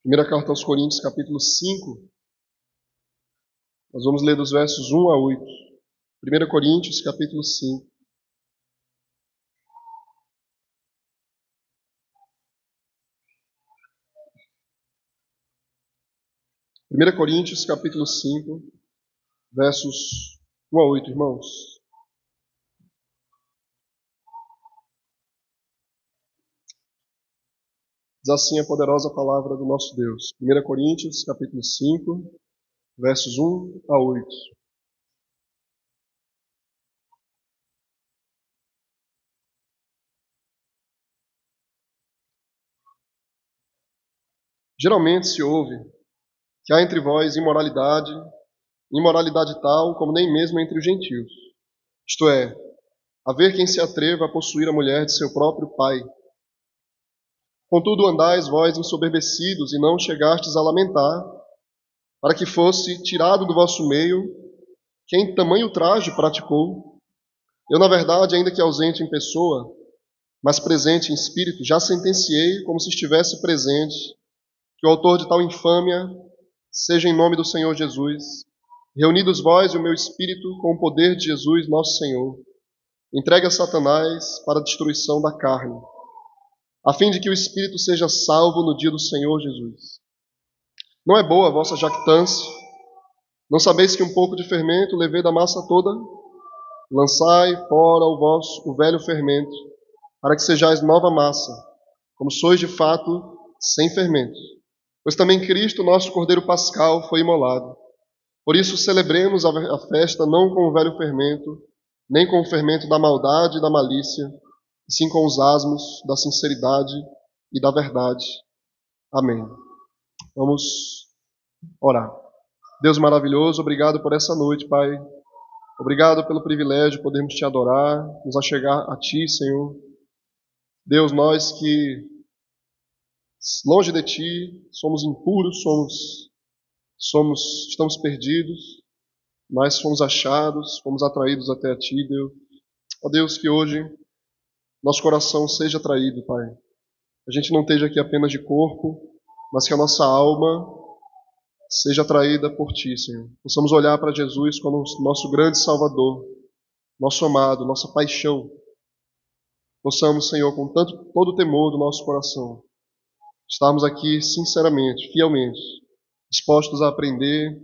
Primeira carta aos Coríntios, capítulo 5. Nós vamos ler dos versos 1 a 8. 1 Coríntios, capítulo 5. Primeira Coríntios, capítulo 5, versos 1 a 8, irmãos. Diz assim a poderosa palavra do nosso Deus. 1 Coríntios, capítulo 5, versos 1 a 8. Geralmente se ouve que há entre vós imoralidade tal como nem mesmo entre os gentios. Isto é, haver quem se atreva a possuir a mulher de seu próprio pai. Contudo andais vós ensoberbecidos e não chegastes a lamentar, para que fosse tirado do vosso meio quem tamanho traje praticou. Eu, na verdade, ainda que ausente em pessoa, mas presente em espírito, já sentenciei, como se estivesse presente, que o autor de tal infâmia seja em nome do Senhor Jesus, reunidos vós e o meu espírito com o poder de Jesus, nosso Senhor, entregue a Satanás para a destruição da carne, a fim de que o espírito seja salvo no dia do Senhor Jesus. Não é boa a vossa jactância? Não sabeis que um pouco de fermento levei da massa toda? Lançai fora o velho fermento, para que sejais nova massa, como sois de fato sem fermento. Pois também Cristo, nosso Cordeiro Pascal, foi imolado. Por isso celebremos a festa não com o velho fermento, nem com o fermento da maldade e da malícia, e sim com os asmos da sinceridade e da verdade. Amém. Vamos orar. Deus maravilhoso, obrigado por essa noite, Pai. Obrigado pelo privilégio de podermos Te adorar, nos achegar a Ti, Senhor. Deus, nós que longe de Ti somos impuros, estamos perdidos, mas fomos achados, fomos atraídos até a Ti, Deus. Ó Deus, que hoje nosso coração seja atraído, Pai. A gente não esteja aqui apenas de corpo, mas que a nossa alma seja atraída por Ti, Senhor. Possamos olhar para Jesus como nosso grande Salvador, nosso amado, nossa paixão. Possamos, Senhor, com todo o temor do nosso coração, estarmos aqui sinceramente, fielmente, dispostos a aprender,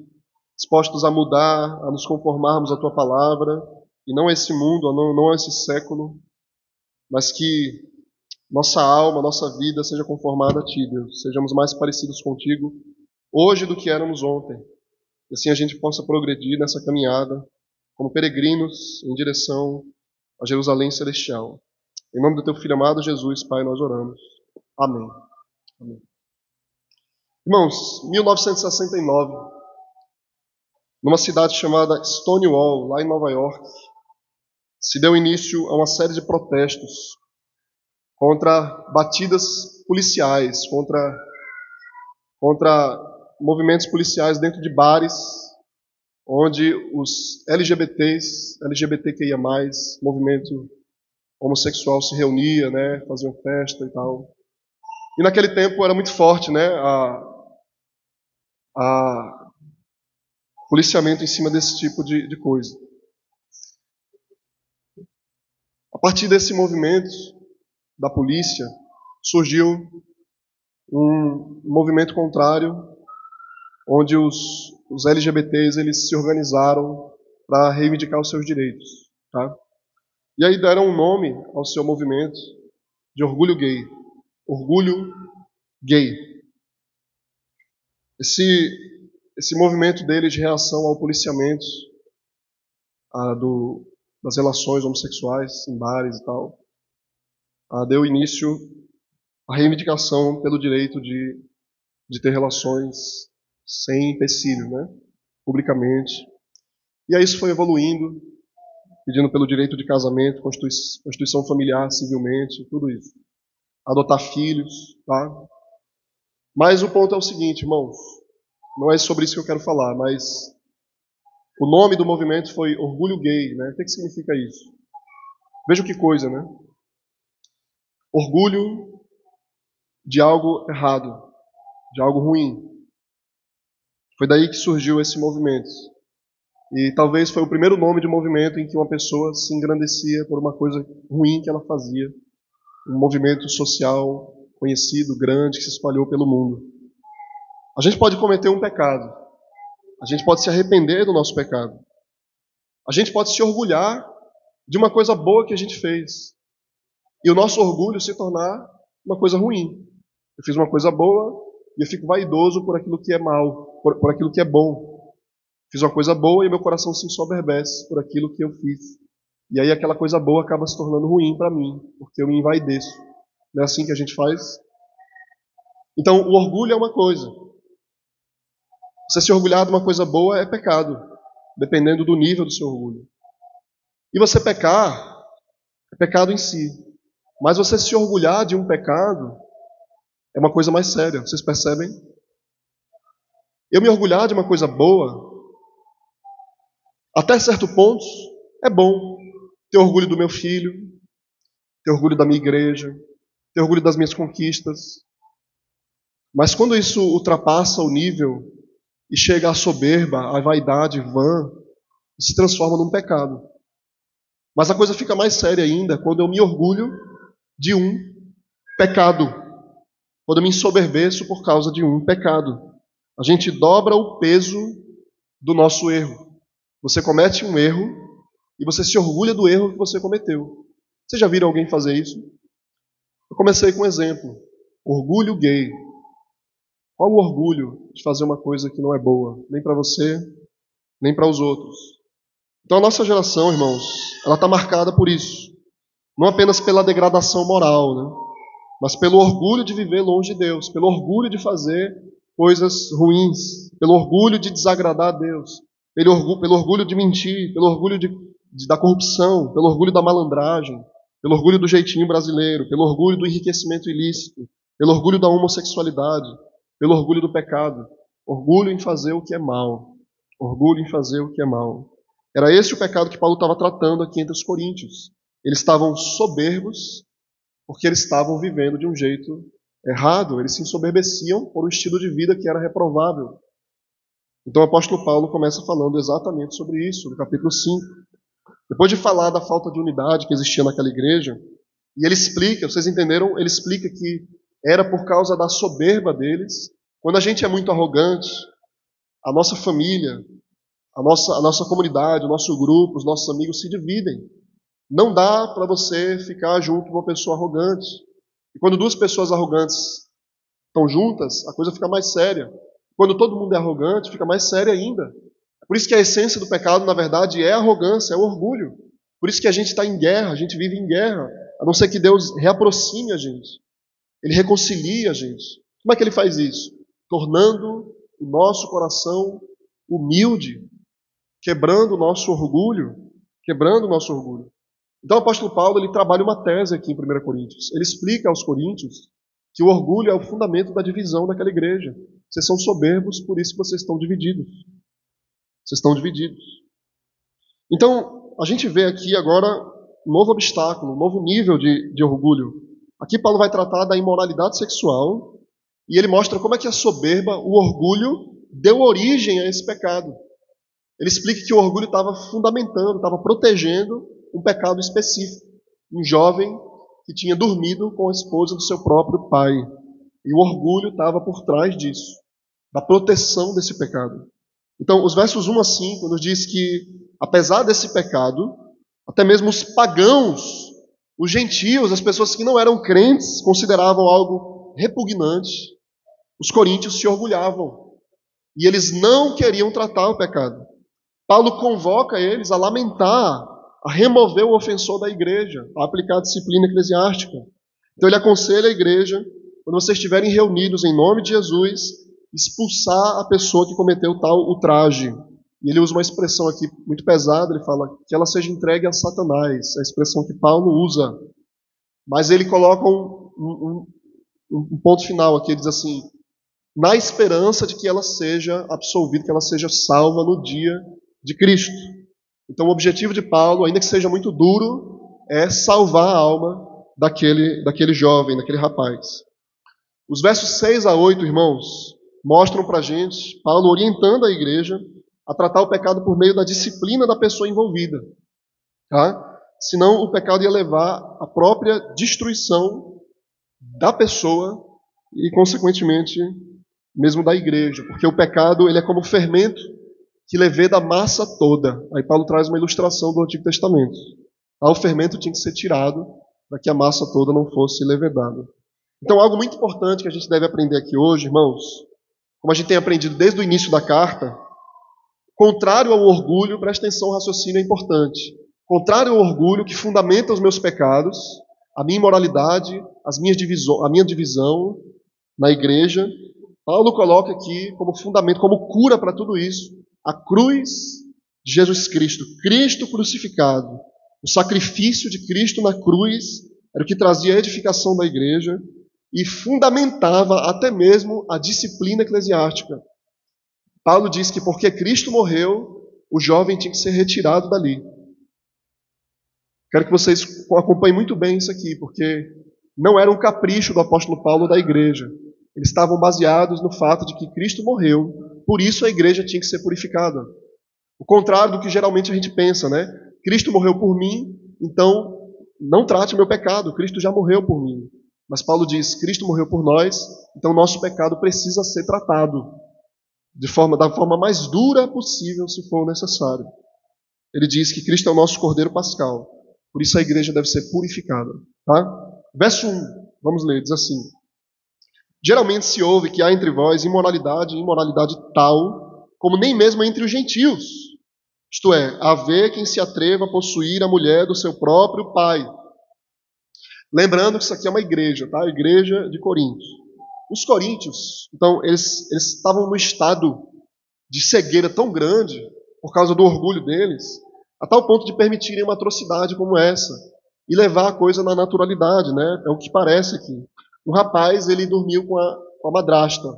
dispostos a mudar, a nos conformarmos à Tua palavra, e não a esse mundo, não a esse século, mas que nossa alma, nossa vida seja conformada a Ti, Deus. Sejamos mais parecidos contigo hoje do que éramos ontem. E assim a gente possa progredir nessa caminhada como peregrinos em direção a Jerusalém Celestial. Em nome do Teu Filho amado Jesus, Pai, nós oramos. Amém. Amém. Irmãos, 1969, numa cidade chamada Stonewall, lá em Nova York, se deu início a uma série de protestos contra batidas policiais, contra movimentos policiais dentro de bares, onde os LGBTQIA+, movimento homossexual se reunia, né, faziam festa e tal. E naquele tempo era muito forte, né, a policiamento em cima desse tipo de coisa. A partir desse movimento da polícia, surgiu um movimento contrário, onde os LGBTs eles se organizaram para reivindicar os seus direitos. Tá? E aí deram um nome ao seu movimento de orgulho gay. Orgulho gay. Esse movimento deles de reação ao policiamento das relações homossexuais em bares e tal, deu início à reivindicação pelo direito de ter relações sem empecilho, né, publicamente. E aí isso foi evoluindo, pedindo pelo direito de casamento, constituição familiar civilmente, tudo isso. Adotar filhos, tá? Mas o ponto é o seguinte, irmãos, não é sobre isso que eu quero falar, mas o nome do movimento foi Orgulho Gay, né? O que significa isso? Veja que coisa, né? Orgulho de algo errado. de algo ruim. Foi daí que surgiu esse movimento. E talvez foi o primeiro nome de movimento em que uma pessoa se engrandecia por uma coisa ruim que ela fazia. Um movimento social conhecido, grande, que se espalhou pelo mundo. A gente pode cometer um pecado. A gente pode se arrepender do nosso pecado. A gente pode se orgulhar de uma coisa boa que a gente fez. E o nosso orgulho se tornar uma coisa ruim. Eu fiz uma coisa boa e eu fico vaidoso por aquilo que é mal, por aquilo que é bom. Fiz uma coisa boa e meu coração se ensoberbece por aquilo que eu fiz. E aí aquela coisa boa acaba se tornando ruim para mim, porque eu me envaideço. Não é assim que a gente faz? Então, o orgulho é uma coisa. Você se orgulhar de uma coisa boa é pecado, dependendo do nível do seu orgulho. E você pecar é pecado em si. Mas você se orgulhar de um pecado é uma coisa mais séria, vocês percebem? Eu me orgulhar de uma coisa boa, até certo ponto, é bom. Ter orgulho do meu filho, ter orgulho da minha igreja, ter orgulho das minhas conquistas. Mas quando isso ultrapassa o nível e chega à soberba, à vaidade vã, se transforma num pecado. Mas a coisa fica mais séria ainda quando eu me orgulho de um pecado. Quando eu me ensoberbeço por causa de um pecado. A gente dobra o peso do nosso erro. Você comete um erro e você se orgulha do erro que você cometeu. Vocês já viram alguém fazer isso? Eu comecei com um exemplo. Orgulho gay. Qual o orgulho de fazer uma coisa que não é boa? Nem para você, nem para os outros. Então a nossa geração, irmãos, ela está marcada por isso. Não apenas pela degradação moral, né? Mas pelo orgulho de viver longe de Deus, pelo orgulho de fazer coisas ruins, pelo orgulho de desagradar a Deus, pelo orgulho de mentir, pelo orgulho da corrupção, pelo orgulho da malandragem, pelo orgulho do jeitinho brasileiro, pelo orgulho do enriquecimento ilícito, pelo orgulho da homossexualidade, pelo orgulho do pecado, orgulho em fazer o que é mal, orgulho em fazer o que é mal. Era esse o pecado que Paulo estava tratando aqui entre os coríntios. Eles estavam soberbos porque eles estavam vivendo de um jeito errado, eles se ensoberbeciam por um estilo de vida que era reprovável. Então o apóstolo Paulo começa falando exatamente sobre isso, no capítulo 5. Depois de falar da falta de unidade que existia naquela igreja, e ele explica, vocês entenderam? Ele explica que era por causa da soberba deles. Quando a gente é muito arrogante, a nossa família, a nossa comunidade, o nosso grupo, os nossos amigos se dividem. Não dá para você ficar junto com uma pessoa arrogante. E quando duas pessoas arrogantes estão juntas, a coisa fica mais séria. Quando todo mundo é arrogante, fica mais séria ainda. Por isso que a essência do pecado, na verdade, é a arrogância, é o orgulho. Por isso que a gente está em guerra, a gente vive em guerra. A não ser que Deus reaproxime a gente. Ele reconcilia a gente. Como é que ele faz isso? Tornando o nosso coração humilde, quebrando o nosso orgulho, quebrando o nosso orgulho. Então o apóstolo Paulo ele trabalha uma tese aqui em 1 Coríntios. Ele explica aos coríntios que o orgulho é o fundamento da divisão daquela igreja. Vocês são soberbos, por isso que vocês estão divididos. Vocês estão divididos. Então, a gente vê aqui agora um novo obstáculo, um novo nível de orgulho. Aqui Paulo vai tratar da imoralidade sexual e ele mostra como é que a soberba, o orgulho, deu origem a esse pecado. Ele explica que o orgulho estava fundamentando, estava protegendo um pecado específico. Um jovem que tinha dormido com a esposa do seu próprio pai. E o orgulho estava por trás disso, da proteção desse pecado. Então, os versos 1 a 5 nos diz que, apesar desse pecado, até mesmo os pagãos, os gentios, as pessoas que não eram crentes, consideravam algo repugnante. Os coríntios se orgulhavam. E eles não queriam tratar o pecado. Paulo convoca eles a lamentar, a remover o ofensor da igreja, a aplicar a disciplina eclesiástica. Então ele aconselha a igreja, quando vocês estiverem reunidos em nome de Jesus, expulsar a pessoa que cometeu tal ultraje. E ele usa uma expressão aqui muito pesada, ele fala que ela seja entregue a Satanás, a expressão que Paulo usa. Mas ele coloca um ponto final aqui, ele diz assim, na esperança de que ela seja absolvida, que ela seja salva no dia de Cristo. Então o objetivo de Paulo, ainda que seja muito duro, é salvar a alma daquele jovem, daquele rapaz. Os versos 6 a 8, irmãos, mostram para a gente Paulo orientando a igreja a tratar o pecado por meio da disciplina da pessoa envolvida. Tá? Senão o pecado ia levar à própria destruição da pessoa e, consequentemente, mesmo da igreja. Porque o pecado ele é como fermento que leveda a massa toda. Aí Paulo traz uma ilustração do Antigo Testamento. O fermento tinha que ser tirado para que a massa toda não fosse levedada. Então, algo muito importante que a gente deve aprender aqui hoje, irmãos, como a gente tem aprendido desde o início da carta, contrário ao orgulho, presta atenção, o raciocínio é importante. Contrário ao orgulho que fundamenta os meus pecados, a minha imoralidade, a minha divisão na igreja, Paulo coloca aqui como fundamento, como cura para tudo isso, a cruz de Jesus Cristo, Cristo crucificado. O sacrifício de Cristo na cruz era o que trazia a edificação da igreja e fundamentava até mesmo a disciplina eclesiástica. Paulo diz que porque Cristo morreu, o jovem tinha que ser retirado dali. Quero que vocês acompanhem muito bem isso aqui, porque não era um capricho do apóstolo Paulo da igreja. Eles estavam baseados no fato de que Cristo morreu, por isso a igreja tinha que ser purificada. O contrário do que geralmente a gente pensa, né? Cristo morreu por mim, então não trate meu pecado, Cristo já morreu por mim. Mas Paulo diz, Cristo morreu por nós, então nosso pecado precisa ser tratado da forma mais dura possível, se for necessário. Ele diz que Cristo é o nosso Cordeiro Pascal, por isso a igreja deve ser purificada. Tá? Verso 1, vamos ler, diz assim: geralmente se ouve que há entre vós imoralidade tal, como nem mesmo entre os gentios. Isto é, haver quem se atreva a possuir a mulher do seu próprio pai. Lembrando que isso aqui é uma igreja, tá? A igreja de Corinto. Os coríntios, então, eles estavam num estado de cegueira tão grande, por causa do orgulho deles, a tal ponto de permitirem uma atrocidade como essa, e levar a coisa na naturalidade, né? É o que parece aqui. Um rapaz, ele dormiu com a madrasta.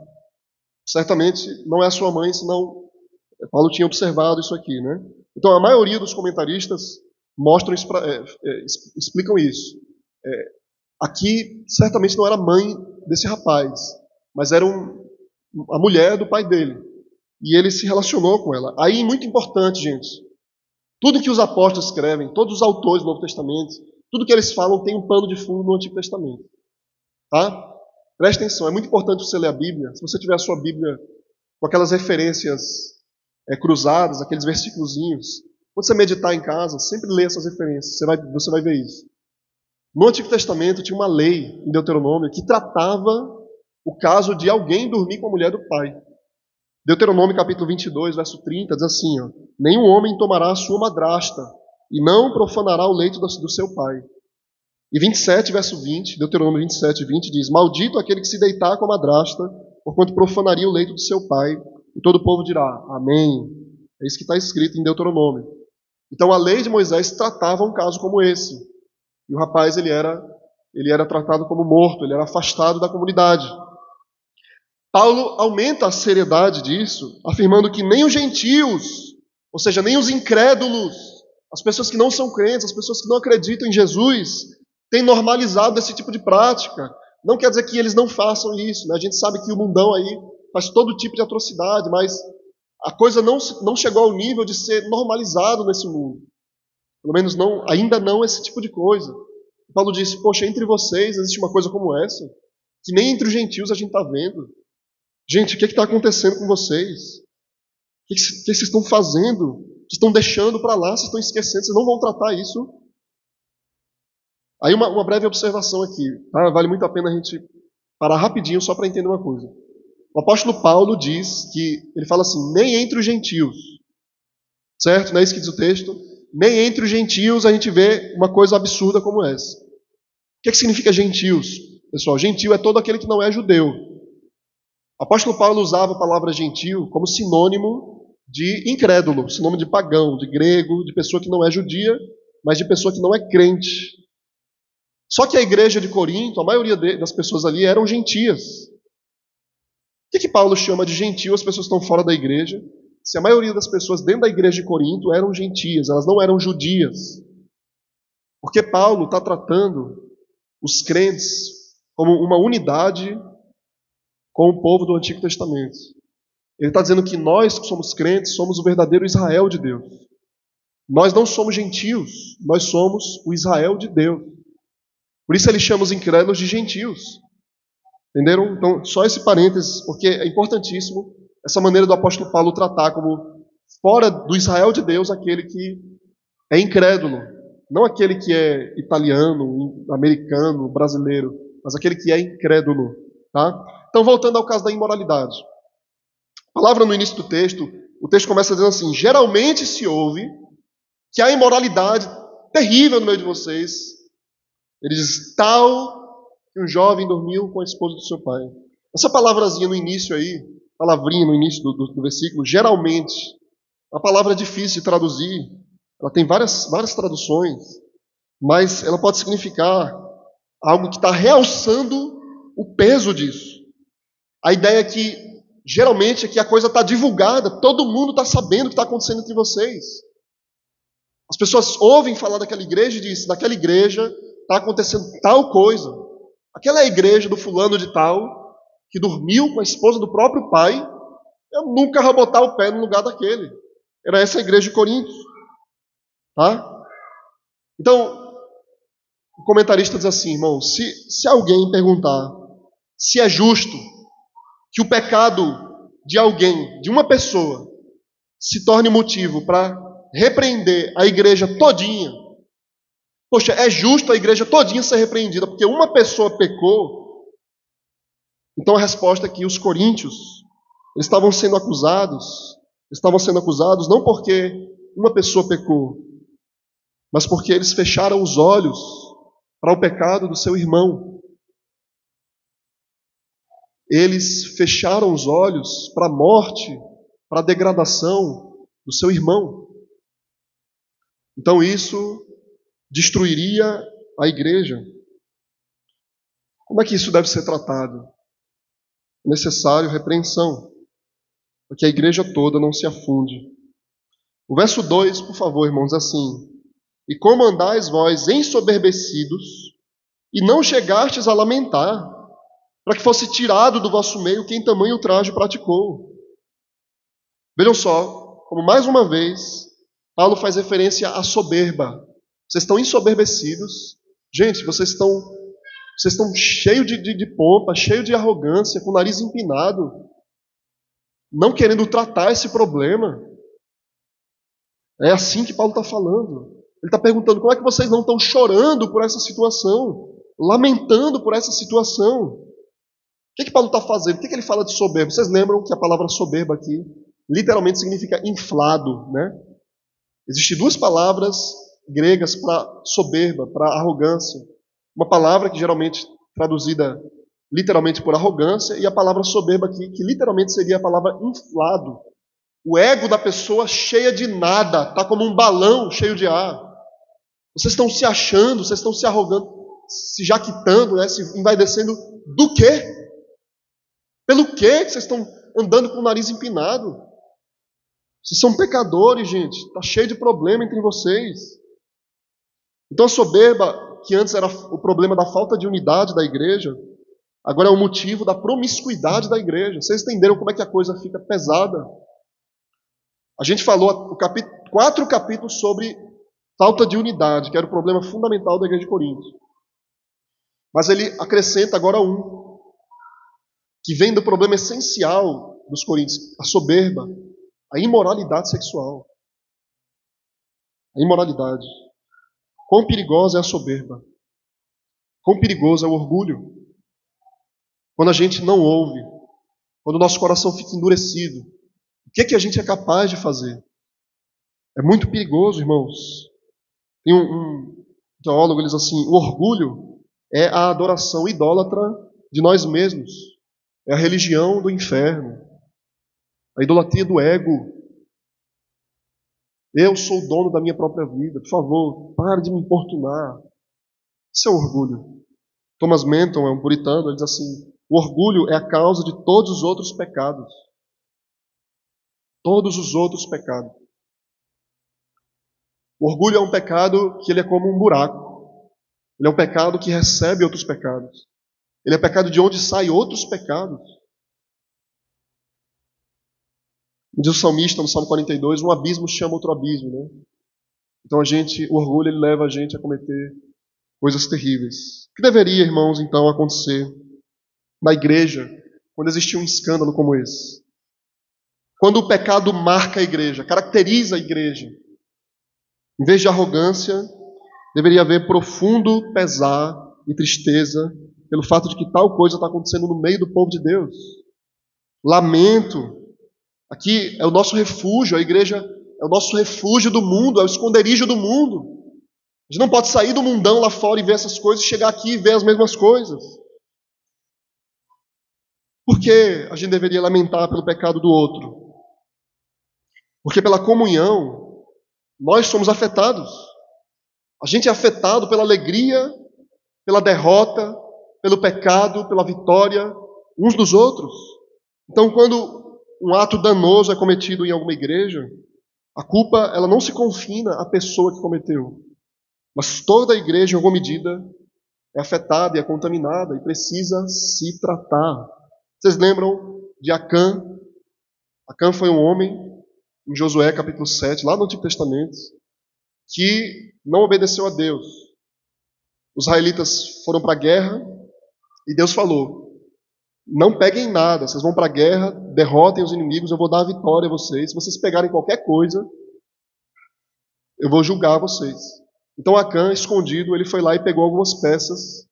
Certamente não é a sua mãe, senão Paulo tinha observado isso aqui, né? Então, a maioria dos comentaristas mostram isso explicam isso. Aqui, certamente não era a mãe desse rapaz, mas era a mulher do pai dele. E ele se relacionou com ela. Aí, muito importante, gente, tudo que os apóstolos escrevem, todos os autores do Novo Testamento, tudo que eles falam tem um pano de fundo no Antigo Testamento. Tá? Presta atenção, é muito importante você ler a Bíblia. Se você tiver a sua Bíblia com aquelas referências cruzadas, aqueles versículozinhos, quando você meditar em casa, sempre lê essas referências, você vai ver isso. No Antigo Testamento tinha uma lei, em Deuteronômio, que tratava o caso de alguém dormir com a mulher do pai. Deuteronômio capítulo 22, verso 30, diz assim, ó: nenhum homem tomará a sua madrasta, e não profanará o leito do seu pai. E 27, verso 20, Deuteronômio 27, 20, diz: maldito aquele que se deitar com a madrasta, porquanto profanaria o leito do seu pai. E todo o povo dirá, amém. É isso que está escrito em Deuteronômio. Então a lei de Moisés tratava um caso como esse. E o rapaz, ele era tratado como morto, ele era afastado da comunidade. Paulo aumenta a seriedade disso, afirmando que nem os gentios, ou seja, nem os incrédulos, as pessoas que não são crentes, as pessoas que não acreditam em Jesus, têm normalizado esse tipo de prática. Não quer dizer que eles não façam isso, né? A gente sabe que o mundão aí faz todo tipo de atrocidade, mas a coisa não chegou ao nível de ser normalizado nesse mundo. Pelo menos ainda não esse tipo de coisa. Paulo disse, poxa, entre vocês existe uma coisa como essa, que nem entre os gentios a gente está vendo. Gente, o que está acontecendo com vocês? O que vocês estão fazendo? Vocês estão deixando para lá, vocês estão esquecendo, vocês não vão tratar isso? Aí uma breve observação aqui, tá? Vale muito a pena a gente parar rapidinho só para entender uma coisa. O apóstolo Paulo diz ele fala assim, nem entre os gentios, certo? Não é isso que diz o texto? Nem entre os gentios a gente vê uma coisa absurda como essa. O que significa gentios? Pessoal, gentio é todo aquele que não é judeu. O apóstolo Paulo usava a palavra gentio como sinônimo de incrédulo, sinônimo de pagão, de grego, de pessoa que não é judia, mas de pessoa que não é crente. Só que a igreja de Corinto, a maioria das pessoas ali eram gentias. O que Paulo chama de gentio as pessoas que estão fora da igreja? Se a maioria das pessoas dentro da igreja de Corinto eram gentias, elas não eram judias. Porque Paulo está tratando os crentes como uma unidade com o povo do Antigo Testamento. Ele está dizendo que nós que somos crentes somos o verdadeiro Israel de Deus. Nós não somos gentios, nós somos o Israel de Deus. Por isso ele chama os incrédulos de gentios. Entenderam? Então, só esse parênteses, porque é importantíssimo essa maneira do apóstolo Paulo tratar como fora do Israel de Deus aquele que é incrédulo. Não aquele que é italiano, americano, brasileiro, mas aquele que é incrédulo. Tá? Então, voltando ao caso da imoralidade. A palavra no início do texto, o texto começa dizendo assim: geralmente se ouve que há imoralidade terrível no meio de vocês. Ele diz, tal que um jovem dormiu com a esposa do seu pai. Essa palavrazinha no início aí, palavrinha no início do versículo, geralmente, a palavra é difícil de traduzir, ela tem várias traduções, mas ela pode significar algo que está realçando o peso disso. A ideia é que, geralmente, é que a coisa está divulgada, todo mundo está sabendo o que está acontecendo entre vocês. As pessoas ouvem falar daquela igreja e dizem, naquela igreja está acontecendo tal coisa. Aquela é a igreja do fulano de tal, que dormiu com a esposa do próprio pai, eu nunca vou botar o pé no lugar daquele. Era essa a igreja de Corinto. Tá? Então, o comentarista diz assim, irmão, se alguém perguntar se é justo que o pecado de alguém, de uma pessoa, se torne motivo para repreender a igreja todinha, poxa, é justo a igreja todinha ser repreendida porque uma pessoa pecou? Então a resposta é que os coríntios eles estavam sendo acusados não porque uma pessoa pecou, mas porque eles fecharam os olhos para o pecado do seu irmão. Eles fecharam os olhos para a morte, para a degradação do seu irmão. Então isso destruiria a igreja. Como é que isso deve ser tratado? É necessário repreensão, para que a igreja toda não se afunde. O verso 2, por favor, irmãos, é assim: e como andais vós ensoberbecidos, e não chegastes a lamentar, para que fosse tirado do vosso meio quem tamanho ultraje praticou. Vejam só, como mais uma vez, Paulo faz referência à soberba. Vocês estão ensoberbecidos. Gente, vocês estão cheios de pompa, cheios de arrogância, com o nariz empinado, não querendo tratar esse problema. É assim que Paulo está falando. Ele está perguntando como é que vocês não estão chorando por essa situação, lamentando por essa situação. O que Paulo está fazendo? O que ele fala de soberba? Vocês lembram que a palavra soberba aqui literalmente significa inflado, né? Existem duas palavras gregas para soberba, para arrogância. Uma palavra que geralmente traduzida literalmente por arrogância, e a palavra soberba aqui, que literalmente seria a palavra inflado. O ego da pessoa cheia de nada, está como um balão cheio de ar. Vocês estão se achando, vocês estão se arrogando, se jaquitando, né, se envaidecendo do quê? Pelo quê que vocês estão andando com o nariz empinado? Vocês são pecadores, gente. Está cheio de problema entre vocês. Então a soberba, que antes era o problema da falta de unidade da igreja, agora é o motivo da promiscuidade da igreja. Vocês entenderam como é que a coisa fica pesada? A gente falou 4 capítulos sobre falta de unidade, que era o problema fundamental da igreja de Corinto. Mas ele acrescenta agora um, que vem do problema essencial dos coríntios, a soberba, a imoralidade sexual. A imoralidade. Quão perigosa é a soberba? Quão perigoso é o orgulho? Quando a gente não ouve, quando o nosso coração fica endurecido, o que a gente é capaz de fazer? É muito perigoso, irmãos. Tem um teólogo, ele diz assim, o orgulho é a adoração idólatra de nós mesmos. É a religião do inferno. A idolatria do ego. Eu sou o dono da minha própria vida. Por favor, pare de me importunar. Isso é orgulho. Thomas Menton é um puritano, ele diz assim, o orgulho é a causa de todos os outros pecados. Todos os outros pecados. O orgulho é um pecado que ele é como um buraco. Ele é um pecado que recebe outros pecados. Ele é pecado de onde saem outros pecados. Diz o salmista no Salmo 42, um abismo chama outro abismo, né? Então o orgulho ele leva a gente a cometer coisas terríveis. O que deveria, irmãos, então acontecer na igreja quando existia um escândalo como esse? Quando o pecado marca a igreja, caracteriza a igreja, em vez de arrogância, deveria haver profundo pesar e tristeza pelo fato de que tal coisa está acontecendo no meio do povo de Deus. Lamento. Aqui é o nosso refúgio, a igreja é o nosso refúgio do mundo, é o esconderijo do mundo. A gente não pode sair do mundão lá fora e ver essas coisas, chegar aqui e ver as mesmas coisas. Por que a gente deveria lamentar pelo pecado do outro? Porque pela comunhão, nós somos afetados. A gente é afetado pela alegria, pela derrota, pelo pecado, pela vitória, uns dos outros. Então, quando um ato danoso é cometido em alguma igreja, a culpa ela não se confina à pessoa que cometeu, mas toda a igreja, em alguma medida, é afetada e é contaminada e precisa se tratar. Vocês lembram de Acã? Acã foi um homem, em Josué capítulo 7, lá no Antigo Testamento, que não obedeceu a Deus. Os israelitas foram para a guerra e Deus falou: não peguem nada, vocês vão para a guerra, derrotem os inimigos, eu vou dar a vitória a vocês. Se vocês pegarem qualquer coisa, eu vou julgar vocês. Então Acã, escondido, ele foi lá e pegou algumas peças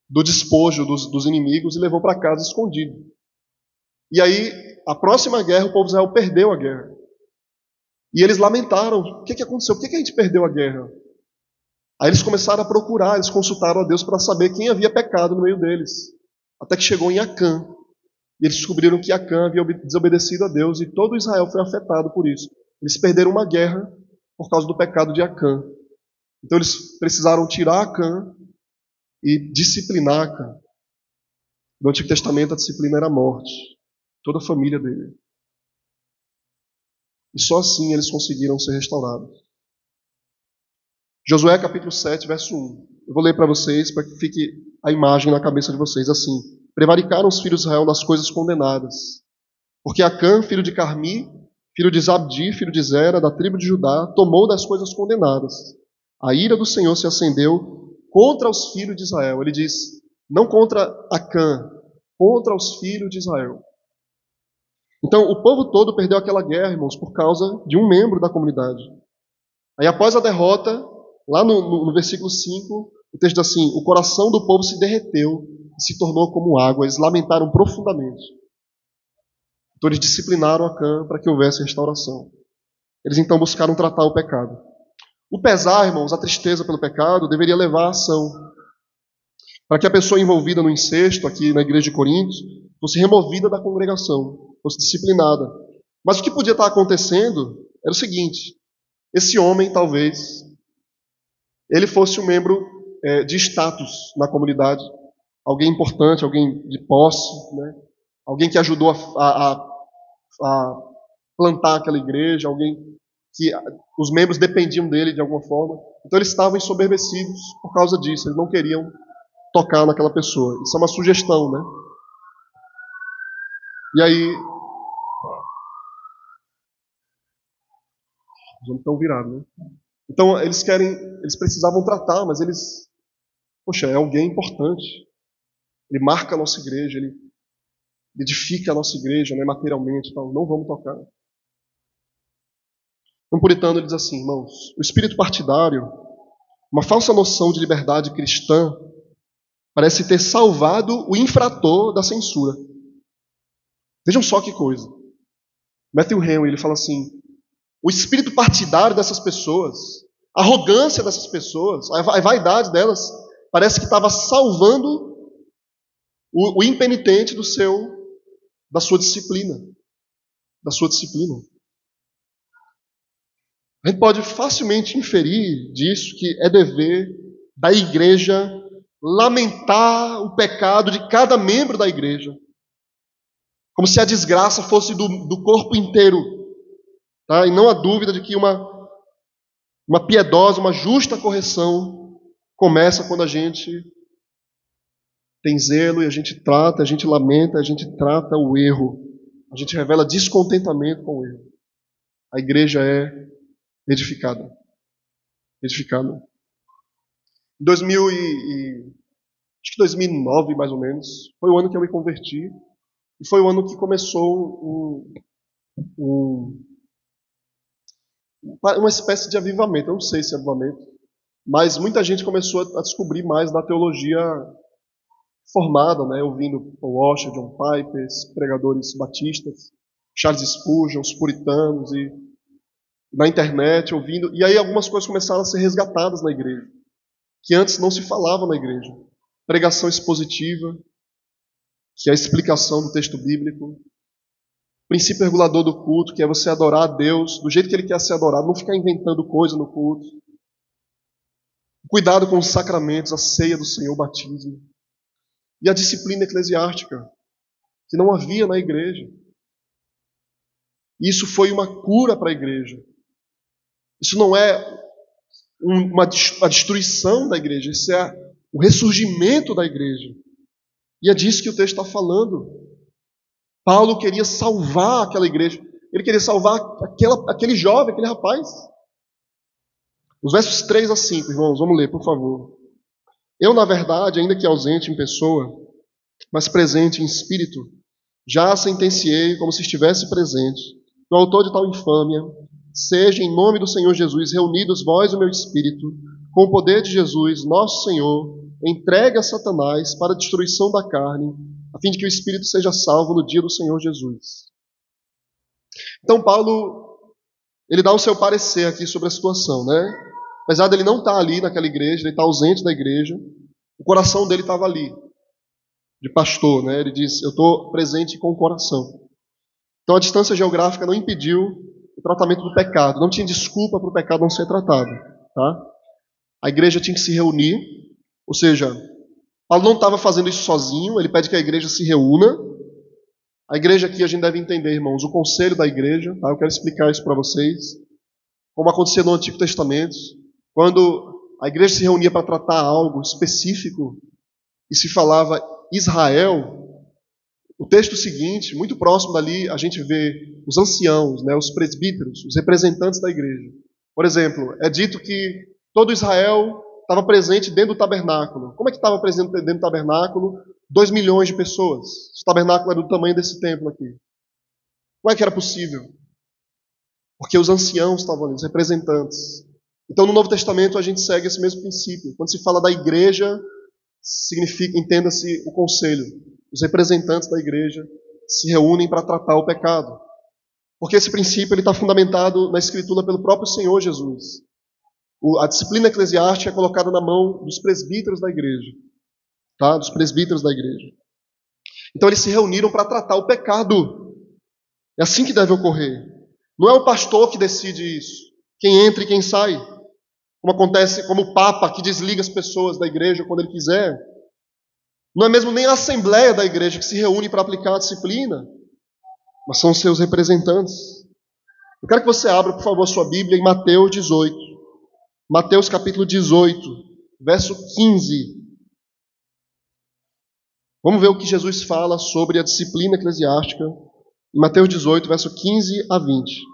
do despojo dos inimigos e levou para casa escondido. E aí, a próxima guerra, o povo de Israel perdeu a guerra. E eles lamentaram: o que aconteceu? Por que a gente perdeu a guerra? Aí eles começaram a procurar, eles consultaram a Deus para saber quem havia pecado no meio deles. Até que chegou em Acã. E eles descobriram que Acã havia desobedecido a Deus e todo Israel foi afetado por isso. Eles perderam uma guerra por causa do pecado de Acã. Então eles precisaram tirar Acã e disciplinar Acã. No Antigo Testamento a disciplina era a morte. Toda a família dele. E só assim eles conseguiram ser restaurados. Josué capítulo 7, verso 1. Eu vou ler para vocês, para que fique a imagem na cabeça de vocês assim. Prevaricaram os filhos de Israel nas coisas condenadas. Porque Acã, filho de Carmi, filho de Zabdi, filho de Zera, da tribo de Judá, tomou das coisas condenadas. A ira do Senhor se acendeu contra os filhos de Israel. Ele diz, não contra Acã, contra os filhos de Israel. Então, o povo todo perdeu aquela guerra, irmãos, por causa de um membro da comunidade. Aí, após a derrota, lá no versículo 5, o texto diz assim: o coração do povo se derreteu e se tornou como água. Eles lamentaram profundamente. Então, eles disciplinaram Acã para que houvesse restauração. Eles, então, buscaram tratar o pecado. O pesar, irmãos, a tristeza pelo pecado, deveria levar à ação. Para que a pessoa envolvida no incesto, aqui na igreja de Corinto, fosse removida da congregação, fosse disciplinada. Mas o que podia estar acontecendo era o seguinte: esse homem, talvez, ele fosse um membro de status na comunidade, alguém importante, alguém de posse, né? Alguém que ajudou a plantar aquela igreja, alguém que os membros dependiam dele de alguma forma. Então eles estavam ensoberbecidos por causa disso, eles não queriam tocar naquela pessoa. Isso é uma sugestão, né? E aí, já estão virados, né? Então eles precisavam tratar, mas poxa, é alguém importante. Ele marca a nossa igreja, ele edifica a nossa igreja, né, materialmente, então não vamos tocar. Um puritano ele diz assim, irmãos: o espírito partidário, uma falsa noção de liberdade cristã, parece ter salvado o infrator da censura. Vejam só que coisa. Matthew Henry, ele fala assim: o espírito partidário dessas pessoas, a arrogância dessas pessoas, a vaidade delas, parece que estava salvando o impenitente da sua disciplina. Da sua disciplina. A gente pode facilmente inferir disso que é dever da igreja lamentar o pecado de cada membro da igreja, como se a desgraça fosse do corpo inteiro, tá? E não há dúvida de que uma piedosa, uma justa correção começa quando a gente tem zelo e a gente lamenta, a gente trata o erro. a gente revela descontentamento com o erro, a igreja é edificada. Edificada. Em 2009, mais ou menos, foi o ano que eu me converti, e foi o ano que começou uma espécie de avivamento. Eu não sei se é avivamento, mas muita gente começou a descobrir mais da teologia formada, né, ouvindo Paul Washer, John Piper, pregadores batistas, Charles Spurgeon, os puritanos, e na internet ouvindo, e aí algumas coisas começaram a ser resgatadas na igreja, que antes não se falava na igreja. Pregação expositiva, que é a explicação do texto bíblico, princípio regulador do culto, que é você adorar a Deus do jeito que Ele quer ser adorado, não ficar inventando coisa no culto. Cuidado com os sacramentos, a ceia do Senhor, o batismo. E a disciplina eclesiástica, que não havia na igreja. Isso foi uma cura para a igreja. Isso não é a destruição da igreja, isso é o ressurgimento da igreja. E é disso que o texto está falando. Paulo queria salvar aquela igreja. Ele queria salvar aquele jovem, aquele rapaz. Os versos 3 a 5, irmãos, vamos ler, por favor. Eu, na verdade, ainda que ausente em pessoa, mas presente em espírito, já sentenciei como se estivesse presente, que o autor de tal infâmia, seja em nome do Senhor Jesus, reunidos vós e o meu espírito, com o poder de Jesus, nosso Senhor, entregue a Satanás para a destruição da carne, a fim de que o espírito seja salvo no dia do Senhor Jesus. Então Paulo, ele dá o seu parecer aqui sobre a situação, né? Apesar dele não estar ali naquela igreja, ele está ausente da igreja, o coração dele estava ali, de pastor, né? Ele diz, eu estou presente com o coração. Então a distância geográfica não impediu o tratamento do pecado, não tinha desculpa para o pecado não ser tratado, tá? A igreja tinha que se reunir, ou seja, Paulo não estava fazendo isso sozinho, ele pede que a igreja se reúna. A igreja aqui a gente deve entender, irmãos, o conselho da igreja, tá? Eu quero explicar isso para vocês, como acontecia no Antigo Testamento, quando a igreja se reunia para tratar algo específico e se falava Israel, o texto seguinte, muito próximo dali, a gente vê os anciãos, né, os presbíteros, os representantes da igreja. Por exemplo, é dito que todo Israel estava presente dentro do tabernáculo. Como é que estava presente dentro do tabernáculo? 2 milhões de pessoas. O tabernáculo era do tamanho desse templo aqui. Como é que era possível? Porque os anciãos estavam ali, os representantes. Então, no Novo Testamento, a gente segue esse mesmo princípio. Quando se fala da igreja, significa, entenda-se o conselho. Os representantes da igreja se reúnem para tratar o pecado. Porque esse princípio está fundamentado na Escritura pelo próprio Senhor Jesus. A disciplina eclesiástica é colocada na mão dos presbíteros da igreja. Tá? Dos presbíteros da igreja. Então, eles se reuniram para tratar o pecado. É assim que deve ocorrer. Não é o pastor que decide isso. Quem entra e quem sai. Como acontece, como o Papa que desliga as pessoas da igreja quando ele quiser. Não é mesmo nem a assembleia da igreja que se reúne para aplicar a disciplina, mas são os seus representantes. Eu quero que você abra, por favor, a sua Bíblia em Mateus 18. Mateus capítulo 18, verso 15. Vamos ver o que Jesus fala sobre a disciplina eclesiástica. Em Mateus 18, verso 15 a 20.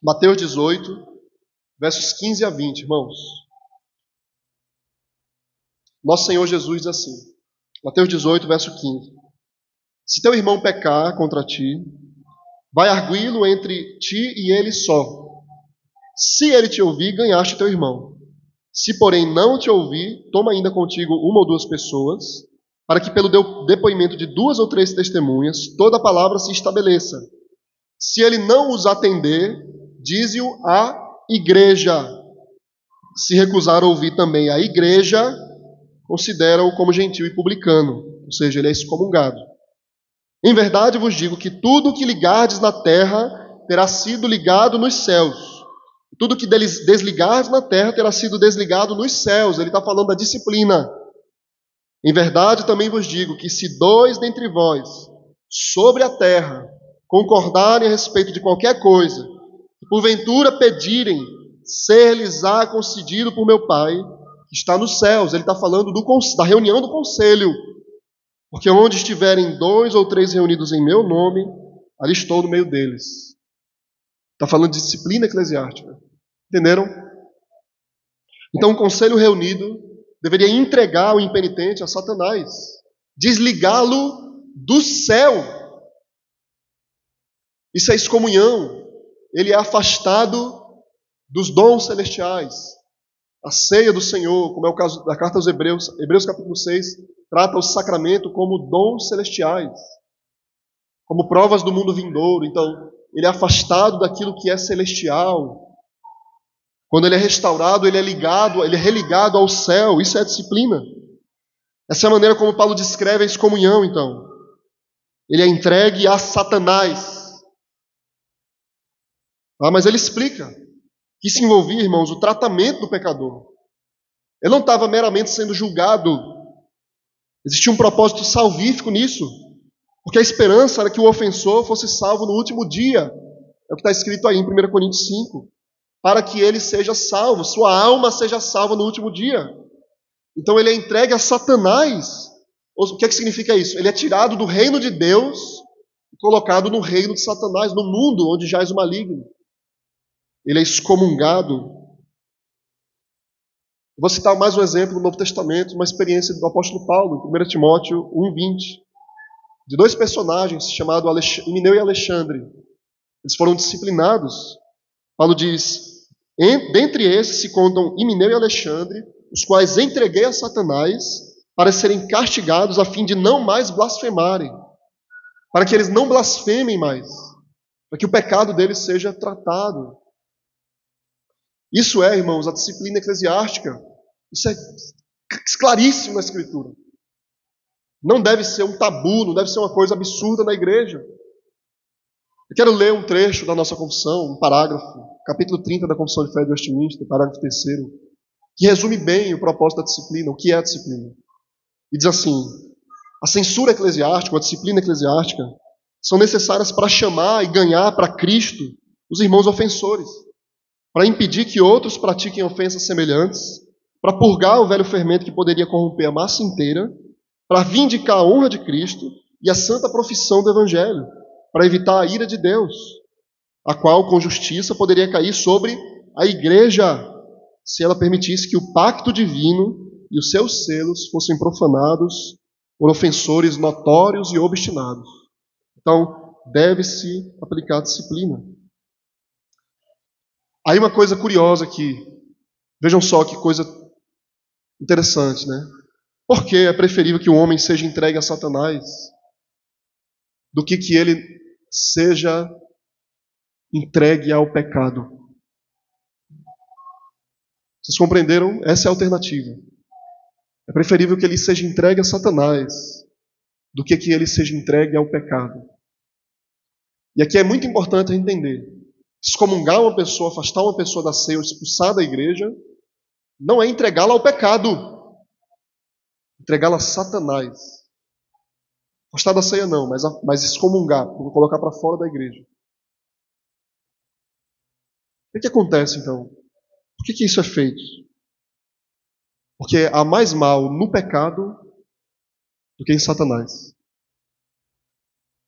Mateus 18, versos 15 a 20, irmãos. Nosso Senhor Jesus diz assim, Mateus 18, verso 15. Se teu irmão pecar contra ti, vai arguí-lo entre ti e ele só. Se ele te ouvir, ganhaste teu irmão. Se, porém, não te ouvir, toma ainda contigo 1 ou 2 pessoas, para que pelo depoimento de 2 ou 3 testemunhas, toda a palavra se estabeleça. Se ele não os atender, dize-o à igreja. Se recusar a ouvir também a igreja, considera-o como gentil e publicano, ou seja, ele é excomungado. Em verdade vos digo que tudo o que ligardes na terra terá sido ligado nos céus. Tudo o que desligardes na terra terá sido desligado nos céus. Ele está falando da disciplina. Em verdade também vos digo que se 2 dentre vós sobre a terra concordarem a respeito de qualquer coisa, e porventura pedirem, ser-lhes-á concedido por meu Pai, que está nos céus. Ele está falando da reunião do conselho. Porque onde estiverem 2 ou 3 reunidos em meu nome, ali estou no meio deles. Está falando de disciplina eclesiástica. Entenderam? Então o conselho reunido deveria entregar o impenitente a Satanás, desligá-lo do céu. Isso é excomunhão. Ele é afastado dos dons celestiais. A ceia do Senhor, como é o caso da carta aos Hebreus, Hebreus capítulo 6, trata o sacramento como dons celestiais, como provas do mundo vindouro. Então, ele é afastado daquilo que é celestial. Quando ele é restaurado, ele é religado ao céu. Isso é a disciplina. Essa é a maneira como Paulo descreve a excomunhão, então. Ele é entregue a Satanás. Mas ele explica que isso envolvia, irmãos, o tratamento do pecador. Ele não estava meramente sendo julgado. Existia um propósito salvífico nisso. Porque a esperança era que o ofensor fosse salvo no último dia. É o que está escrito aí em 1 Coríntios 5. Para que ele seja salvo, sua alma seja salva no último dia. Então ele é entregue a Satanás. O que é que significa isso? Ele é tirado do reino de Deus e colocado no reino de Satanás, no mundo onde jaz o maligno. Ele é excomungado. Vou citar mais um exemplo do Novo Testamento, uma experiência do apóstolo Paulo, em 1 Timóteo 1,20, de 2 personagens chamados Himeneu e Alexandre. Eles foram disciplinados. Paulo diz: dentre esses se contam Himeneu e Alexandre, os quais entreguei a Satanás para serem castigados a fim de não mais blasfemarem, para que eles não blasfemem mais, para que o pecado deles seja tratado. Isso é, irmãos, a disciplina eclesiástica. Isso é claríssimo na Escritura. Não deve ser um tabu, não deve ser uma coisa absurda na igreja. Eu quero ler um trecho da nossa confissão, um parágrafo, capítulo 30 da Confissão de Fé de Westminster, parágrafo 3º, que resume bem o propósito da disciplina, o que é a disciplina. E diz assim: a censura eclesiástica, a disciplina eclesiástica, são necessárias para chamar e ganhar para Cristo os irmãos ofensores, para impedir que outros pratiquem ofensas semelhantes, para purgar o velho fermento que poderia corromper a massa inteira, para vindicar a honra de Cristo e a santa profissão do Evangelho, para evitar a ira de Deus, a qual, com justiça, poderia cair sobre a igreja, se ela permitisse que o pacto divino e os seus selos fossem profanados por ofensores notórios e obstinados. Então, deve-se aplicar a disciplina. Aí uma coisa curiosa aqui. Vejam só que coisa interessante, né? Por que é preferível que o homem seja entregue a Satanás do que ele seja entregue ao pecado? Vocês compreenderam? Essa é a alternativa. É preferível que ele seja entregue a Satanás do que ele seja entregue ao pecado. E aqui é muito importante entender: excomungar uma pessoa, afastar uma pessoa da ceia ou expulsar da igreja, não é entregá-la ao pecado, entregá-la a Satanás. Afastar da ceia não, mas excomungar, colocar para fora da igreja. O que acontece então? Por que isso é feito? Porque há mais mal no pecado do que em Satanás.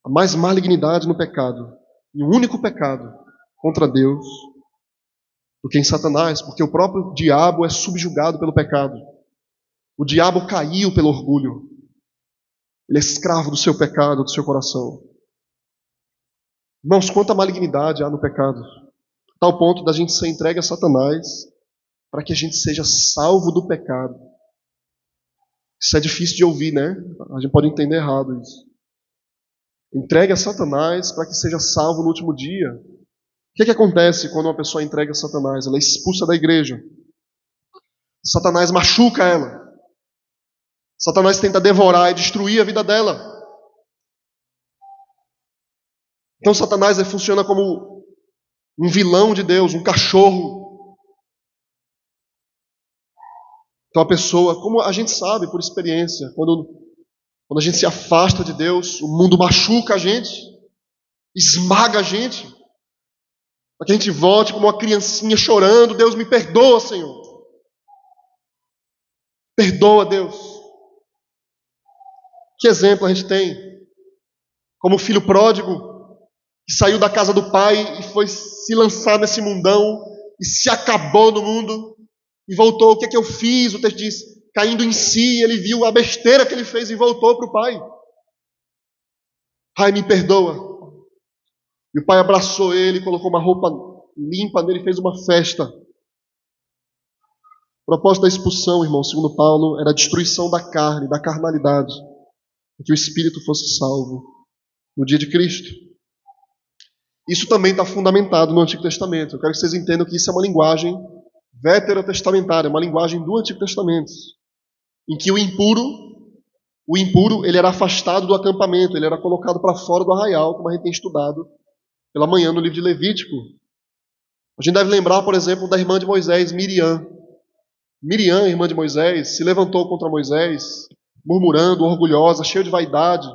Há mais malignidade no pecado, em um único pecado contra Deus, do que em Satanás, porque o próprio diabo é subjugado pelo pecado. O diabo caiu pelo orgulho. Ele é escravo do seu pecado, do seu coração. Irmãos, quanta malignidade há no pecado, a tal ponto da gente ser entregue a Satanás para que a gente seja salvo do pecado. Isso é difícil de ouvir, né? A gente pode entender errado isso. Entregue a Satanás para que seja salvo no último dia. O que acontece quando uma pessoa entrega a Satanás? Ela é expulsa da igreja. Satanás machuca ela. Satanás tenta devorar e destruir a vida dela. Então Satanás funciona como um vilão de Deus, um cachorro. Então a pessoa, como a gente sabe por experiência, quando a gente se afasta de Deus, o mundo machuca a gente, esmaga a gente, para que a gente volte como uma criancinha chorando: Deus me perdoa, Senhor. Perdoa, Deus. Que exemplo a gente tem? Como o filho pródigo que saiu da casa do pai e foi se lançar nesse mundão e se acabou no mundo e voltou. O que é que eu fiz? O texto diz, caindo em si, ele viu a besteira que ele fez e voltou para o pai. Pai, me perdoa. E o pai abraçou ele, colocou uma roupa limpa nele, fez uma festa. O propósito da expulsão, irmão, segundo Paulo, era a destruição da carne, da carnalidade, para que o espírito fosse salvo no dia de Cristo. Isso também está fundamentado no Antigo Testamento. Eu quero que vocês entendam que isso é uma linguagem veterotestamentária, uma linguagem do Antigo Testamento, em que o impuro ele era afastado do acampamento, ele era colocado para fora do arraial, como a gente tem estudado pela manhã no livro de Levítico. A gente deve lembrar, por exemplo, da irmã de Moisés, Miriam. Miriam, irmã de Moisés, se levantou contra Moisés, murmurando, orgulhosa, cheia de vaidade.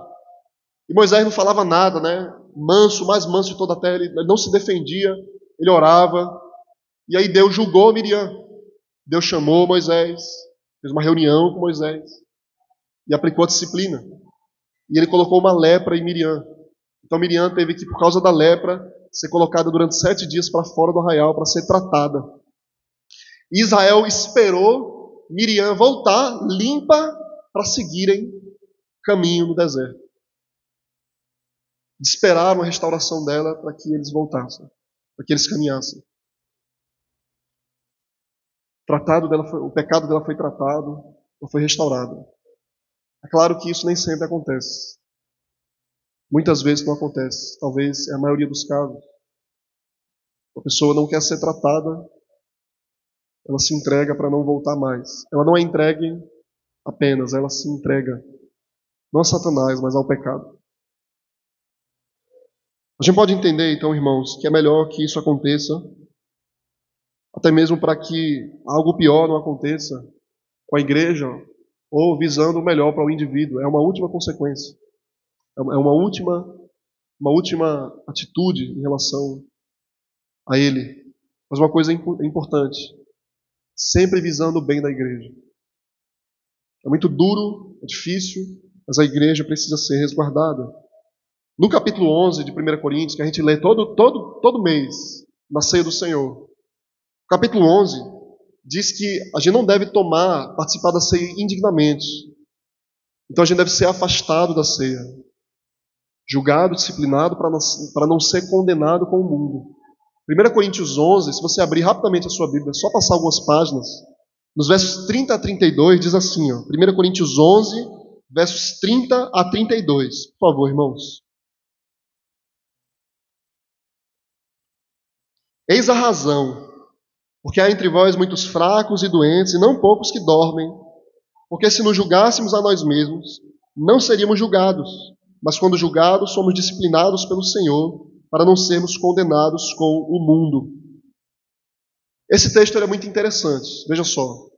E Moisés não falava nada, né? Manso, mais manso de toda a terra, ele não se defendia, ele orava. E aí Deus julgou Miriam. Deus chamou Moisés, fez uma reunião com Moisés e aplicou a disciplina. E ele colocou uma lepra em Miriam. Então Miriam teve que, por causa da lepra, ser colocada durante 7 dias para fora do arraial para ser tratada. E Israel esperou Miriam voltar limpa para seguirem caminho no deserto. Esperaram a restauração dela para que eles voltassem, para que eles caminhassem. O pecado dela foi tratado, ela foi restaurada. É claro que isso nem sempre acontece. Muitas vezes não acontece. Talvez é a maioria dos casos. A pessoa não quer ser tratada, ela se entrega para não voltar mais. Ela não é entregue apenas, ela se entrega não a Satanás, mas ao pecado. A gente pode entender, então, irmãos, que é melhor que isso aconteça, até mesmo para que algo pior não aconteça com a igreja, ou visando o melhor para o indivíduo. É uma última consequência. É uma última atitude em relação a ele. Mas uma coisa importante, sempre visando o bem da igreja. É muito duro, é difícil, mas a igreja precisa ser resguardada. No capítulo 11 de 1 Coríntios, que a gente lê todo mês, na ceia do Senhor, o capítulo 11 diz que a gente não deve participar da ceia indignamente. Então a gente deve ser afastado da ceia, julgado, disciplinado, para não ser condenado com o mundo. 1 Coríntios 11, se você abrir rapidamente a sua Bíblia, só passar algumas páginas, nos versos 30 a 32, diz assim, ó, 1 Coríntios 11, versos 30 a 32. Por favor, irmãos. Eis a razão, porque há entre vós muitos fracos e doentes, e não poucos que dormem. Porque se nos julgássemos a nós mesmos, não seríamos julgados. Mas quando julgados, somos disciplinados pelo Senhor, para não sermos condenados com o mundo. Esse texto é muito interessante, veja só.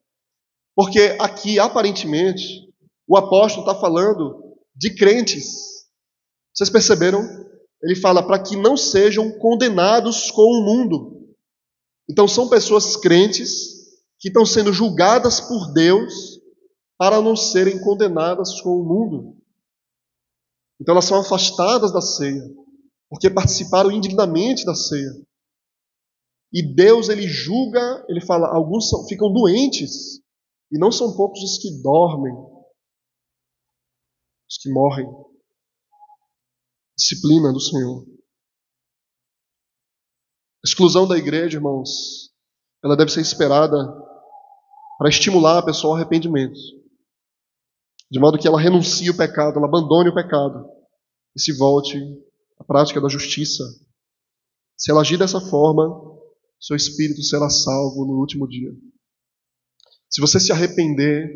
Porque aqui, aparentemente, o apóstolo está falando de crentes. Vocês perceberam? Ele fala para que não sejam condenados com o mundo. Então são pessoas crentes que estão sendo julgadas por Deus para não serem condenadas com o mundo. Então elas são afastadas da ceia, porque participaram indignamente da ceia. E Deus, ele julga, ele fala, alguns ficam doentes, e não são poucos os que dormem, os que morrem. Disciplina do Senhor. A exclusão da igreja, irmãos, ela deve ser esperada para estimular a pessoa ao arrependimento. De modo que ela renuncie o pecado, ela abandone o pecado e se volte à prática da justiça. Se ela agir dessa forma, seu espírito será salvo no último dia. Se você se arrepender,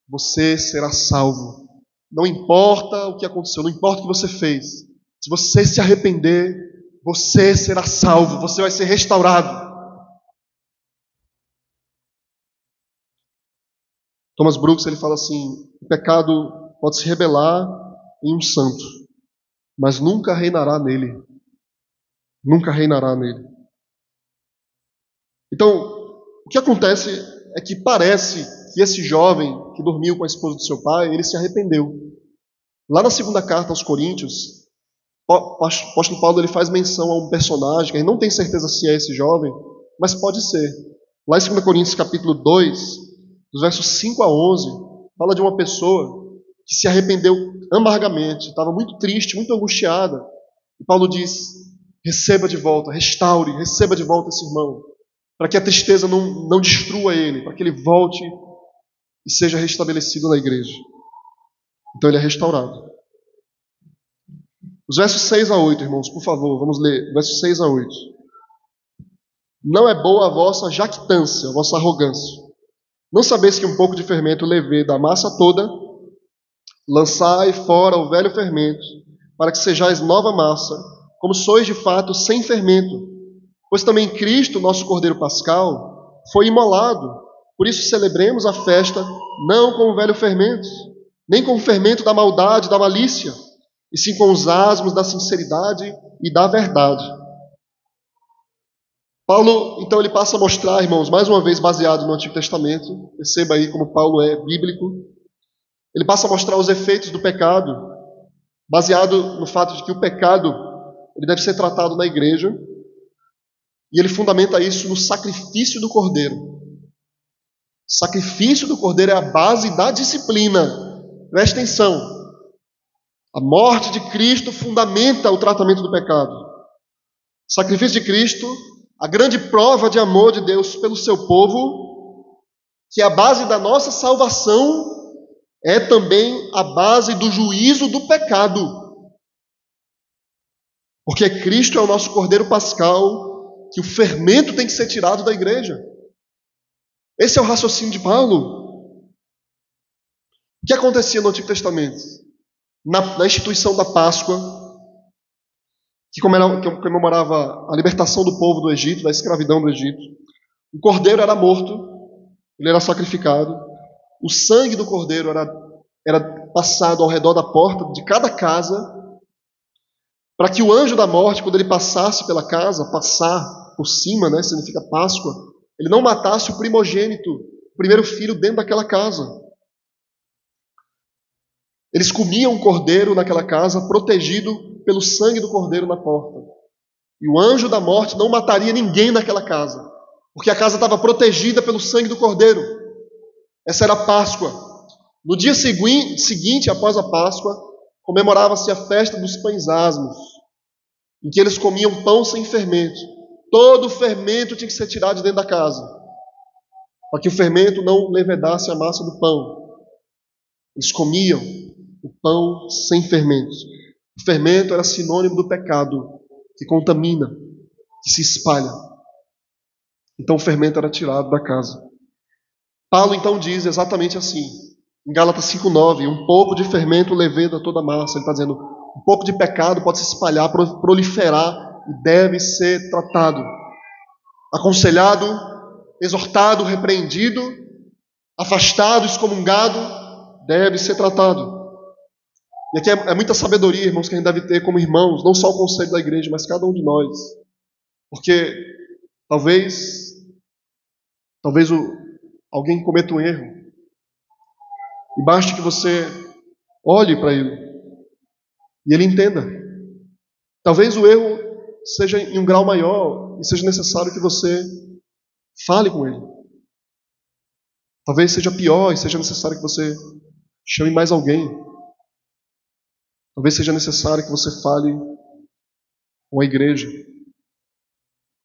você será salvo. Não importa o que aconteceu, não importa o que você fez. Se você se arrepender, você será salvo, você vai ser restaurado. Thomas Brooks, ele fala assim, o pecado pode se rebelar em um santo, mas nunca reinará nele. Nunca reinará nele. Então, o que acontece é que parece que esse jovem que dormiu com a esposa do seu pai, ele se arrependeu. Lá na segunda carta aos Coríntios, o apóstolo Paulo ele faz menção a um personagem, que a gente não tem certeza se é esse jovem, mas pode ser. Lá em 2 Coríntios capítulo 2, dos versos 5 a 11, fala de uma pessoa que se arrependeu amargamente, estava muito triste, muito angustiada. E Paulo diz: receba de volta, restaure, receba de volta esse irmão, para que a tristeza não destrua ele, para que ele volte e seja restabelecido na igreja. Então ele é restaurado. Os versos 6 a 8, irmãos, por favor, vamos ler, versos 6 a 8. Não é boa a vossa jactância, a vossa arrogância. Não sabeis que um pouco de fermento levei da massa toda? Lançai fora o velho fermento, para que sejais nova massa, como sois de fato sem fermento. Pois também Cristo, nosso Cordeiro Pascal, foi imolado. Por isso celebremos a festa não com o velho fermento, nem com o fermento da maldade e da malícia, e sim com os asmos da sinceridade e da verdade. Paulo, então, ele passa a mostrar, irmãos, mais uma vez baseado no Antigo Testamento, perceba aí como Paulo é bíblico, ele passa a mostrar os efeitos do pecado, baseado no fato de que o pecado ele deve ser tratado na igreja, e ele fundamenta isso no sacrifício do Cordeiro. O sacrifício do Cordeiro é a base da disciplina. Preste atenção. A morte de Cristo fundamenta o tratamento do pecado. O sacrifício de Cristo, a grande prova de amor de Deus pelo seu povo, que é a base da nossa salvação, é também a base do juízo do pecado. Porque Cristo é o nosso Cordeiro Pascal, que o fermento tem que ser tirado da igreja. Esse é o raciocínio de Paulo. O que acontecia no Antigo Testamento? Na instituição da Páscoa, que comemorava a libertação do povo do Egito, da escravidão do Egito, o cordeiro era morto, ele era sacrificado, o sangue do cordeiro era passado ao redor da porta de cada casa, para que o anjo da morte, quando ele passasse pela casa, passar por cima, né, significa Páscoa, ele não matasse o primogênito, o primeiro filho dentro daquela casa. Eles comiam o cordeiro naquela casa, protegido pelo sangue do cordeiro na porta. E o anjo da morte não mataria ninguém naquela casa, porque a casa estava protegida pelo sangue do cordeiro. Essa era a Páscoa. No dia seguinte, após a Páscoa, comemorava-se a festa dos pães asmos, em que eles comiam pão sem fermento. Todo o fermento tinha que ser tirado de dentro da casa, para que o fermento não levedasse a massa do pão. Eles comiam o pão sem fermento. O fermento era sinônimo do pecado, que contamina, que se espalha. Então o fermento era tirado da casa. Paulo então diz exatamente assim, em Gálatas 5,9, um pouco de fermento leveda toda a massa. Ele está dizendo, um pouco de pecado pode se espalhar, proliferar e deve ser tratado. Aconselhado, exortado, repreendido, afastado, excomungado, deve ser tratado. E aqui é muita sabedoria, irmãos, que a gente deve ter como irmãos, não só o conselho da igreja, mas cada um de nós. Porque talvez alguém cometa um erro, e basta que você olhe para ele e ele entenda. Talvez o erro seja em um grau maior e seja necessário que você fale com ele. Talvez seja pior e seja necessário que você chame mais alguém. Talvez seja necessário que você fale com a igreja.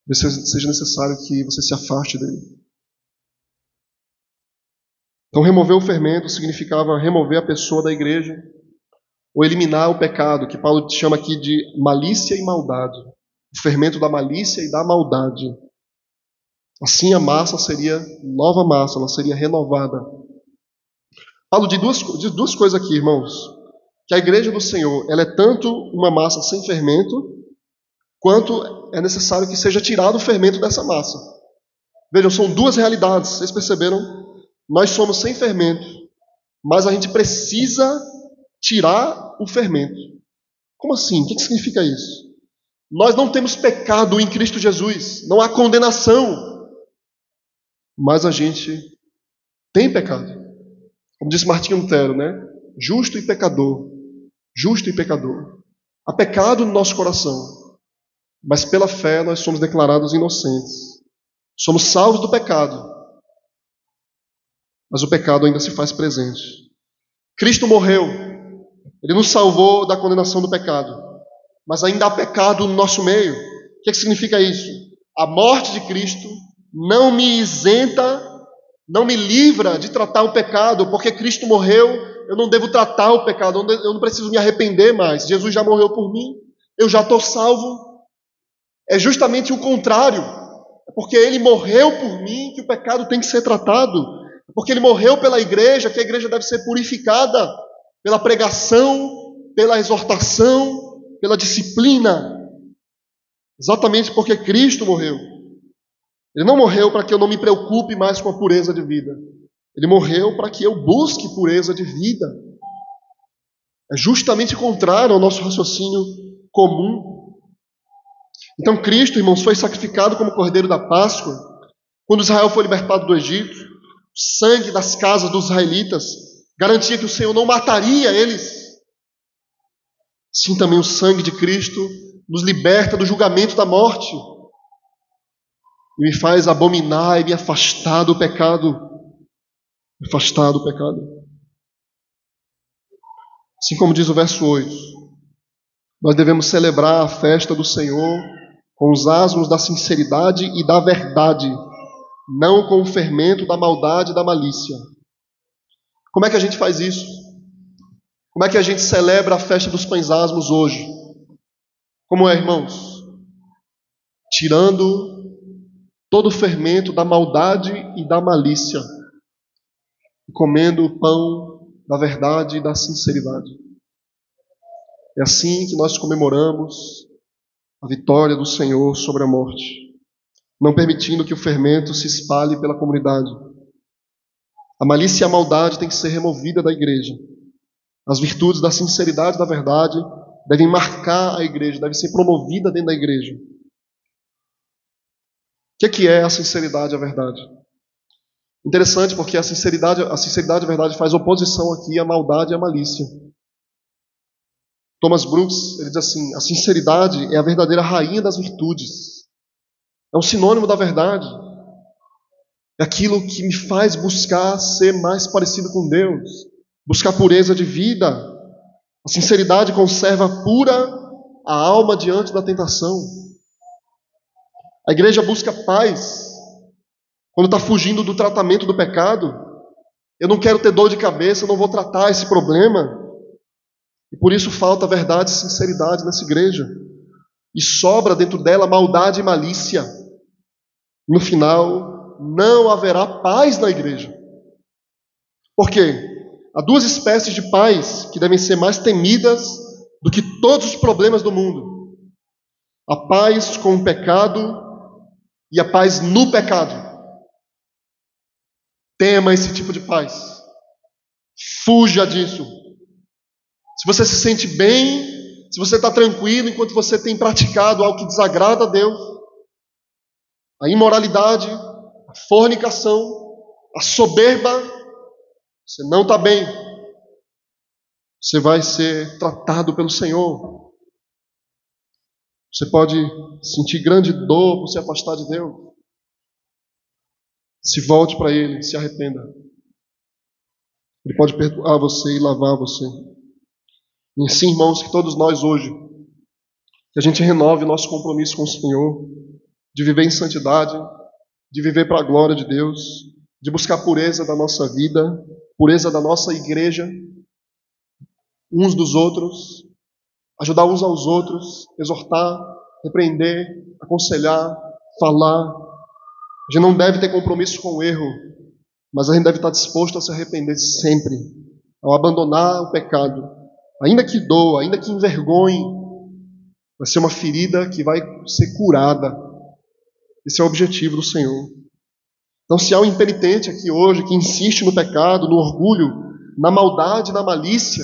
Talvez seja necessário que você se afaste dele. Então, remover o fermento significava remover a pessoa da igreja, ou eliminar o pecado, que Paulo chama aqui de malícia e maldade. O fermento da malícia e da maldade. Assim a massa seria nova massa, ela seria renovada. Paulo diz duas coisas aqui, irmãos. Que a igreja do Senhor, ela é tanto uma massa sem fermento, quanto é necessário que seja tirado o fermento dessa massa. Vejam, são duas realidades, vocês perceberam? Nós somos sem fermento, mas a gente precisa tirar o fermento. Como assim? O que significa isso? Nós não temos pecado em Cristo Jesus, não há condenação, mas a gente Tem pecado. Como disse Martinho Lutero, né? Justo e pecador. Justo e pecador. Há pecado no nosso coração, mas pela fé nós somos declarados inocentes. Somos salvos do pecado, mas o pecado ainda se faz presente. Cristo morreu, Ele nos salvou da condenação do pecado, mas ainda há pecado no nosso meio. O que significa isso? A morte de Cristo não me isenta, não me livra de tratar o pecado, porque Cristo morreu. Eu não devo tratar o pecado, eu não preciso me arrepender mais. Jesus já morreu por mim, eu já estou salvo. É justamente o contrário. É porque Ele morreu por mim que o pecado tem que ser tratado. É porque Ele morreu pela igreja que a igreja deve ser purificada pela pregação, pela exortação, pela disciplina. Exatamente porque Cristo morreu. Ele não morreu para que eu não me preocupe mais com a pureza de vida. Ele morreu para que eu busque pureza de vida. É justamente contrário ao nosso raciocínio comum. Então Cristo, irmãos, foi sacrificado como Cordeiro da Páscoa. Quando Israel foi libertado do Egito, o sangue das casas dos israelitas garantia que o Senhor não mataria eles. Sim, também o sangue de Cristo nos liberta do julgamento da morte e me faz abominar e me afastar do pecado. Afastar do pecado. Assim como diz o verso 8, nós devemos celebrar a festa do Senhor com os asmos da sinceridade e da verdade, não com o fermento da maldade e da malícia. Como é que a gente faz isso? Como é que a gente celebra a festa dos pães asmos hoje? Como é, irmãos? Tirando todo o fermento da maldade e da malícia, comendo o pão da verdade e da sinceridade. É assim que nós comemoramos a vitória do Senhor sobre a morte, não permitindo que o fermento se espalhe pela comunidade. A malícia e a maldade têm que ser removida da igreja. As virtudes da sinceridade e da verdade devem marcar a igreja, devem ser promovidas dentro da igreja. O que é a sinceridade e a verdade? Interessante, porque a sinceridade e a verdade faz oposição aqui à maldade e à malícia. Thomas Brooks, ele diz assim: a sinceridade é a verdadeira rainha das virtudes. É um sinônimo da verdade. É aquilo que me faz buscar ser mais parecido com Deus, buscar pureza de vida. A sinceridade conserva pura a alma diante da tentação. A igreja busca paz quando está fugindo do tratamento do pecado. Eu não quero ter dor de cabeça, eu não vou tratar esse problema. E por isso falta verdade e sinceridade nessa igreja. E sobra dentro dela maldade e malícia. No final, não haverá paz na igreja. Por quê? Há duas espécies de paz que devem ser mais temidas do que todos os problemas do mundo: a paz com o pecado e a paz no pecado. Tema esse tipo de paz. Fuja disso. Se você se sente bem, se você está tranquilo enquanto você tem praticado algo que desagrada a Deus, a imoralidade, a fornicação, a soberba, você não está bem. Você vai ser tratado pelo Senhor. Você pode sentir grande dor por se afastar de Deus. Se volte para Ele, se arrependa. Ele pode perdoar você e lavar você. E assim, irmãos, que todos nós hoje, que a gente renove o nosso compromisso com o Senhor, de viver em santidade, de viver para a glória de Deus, de buscar pureza da nossa vida, pureza da nossa igreja, uns dos outros, ajudar uns aos outros, exortar, repreender, aconselhar, falar. A gente não deve ter compromisso com o erro, mas a gente deve estar disposto a se arrepender sempre, ao abandonar o pecado, ainda que doa, ainda que envergonhe. Vai ser uma ferida que vai ser curada. Esse é o objetivo do Senhor. Então, se há um impenitente aqui hoje que insiste no pecado, no orgulho, na maldade, na malícia,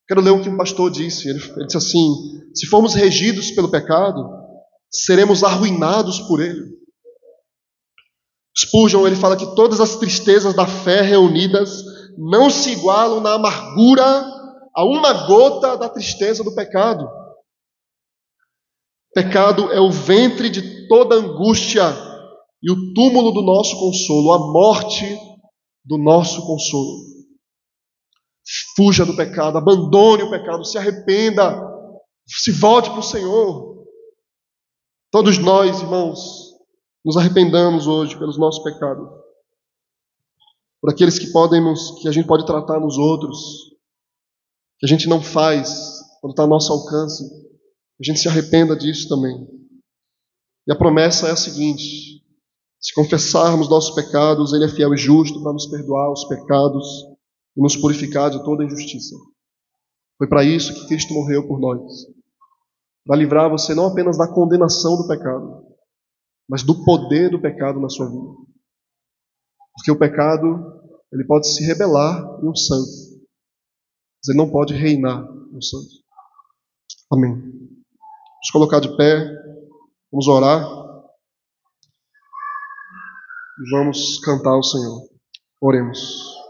quero ler o que um pastor disse. Ele disse assim: se formos regidos pelo pecado, seremos arruinados por ele. Spurgeon, ele fala que todas as tristezas da fé reunidas não se igualam na amargura a uma gota da tristeza do pecado. Pecado é o ventre de toda angústia e o túmulo do nosso consolo, a morte do nosso consolo. Fuja do pecado, abandone o pecado, se arrependa, se volte para o Senhor. Todos nós, irmãos, nos arrependamos hoje pelos nossos pecados, por aqueles que a gente pode tratar nos outros, que a gente não faz quando está ao nosso alcance. A gente se arrependa disso também. E a promessa é a seguinte: se confessarmos nossos pecados, Ele é fiel e justo para nos perdoar os pecados e nos purificar de toda injustiça. Foi para isso que Cristo morreu por nós, para livrar você não apenas da condenação do pecado, mas do poder do pecado na sua vida. Porque o pecado, ele pode se rebelar em um santo, mas ele não pode reinar em um santo. Amém. Vamos colocar de pé, vamos orar e vamos cantar ao Senhor. Oremos.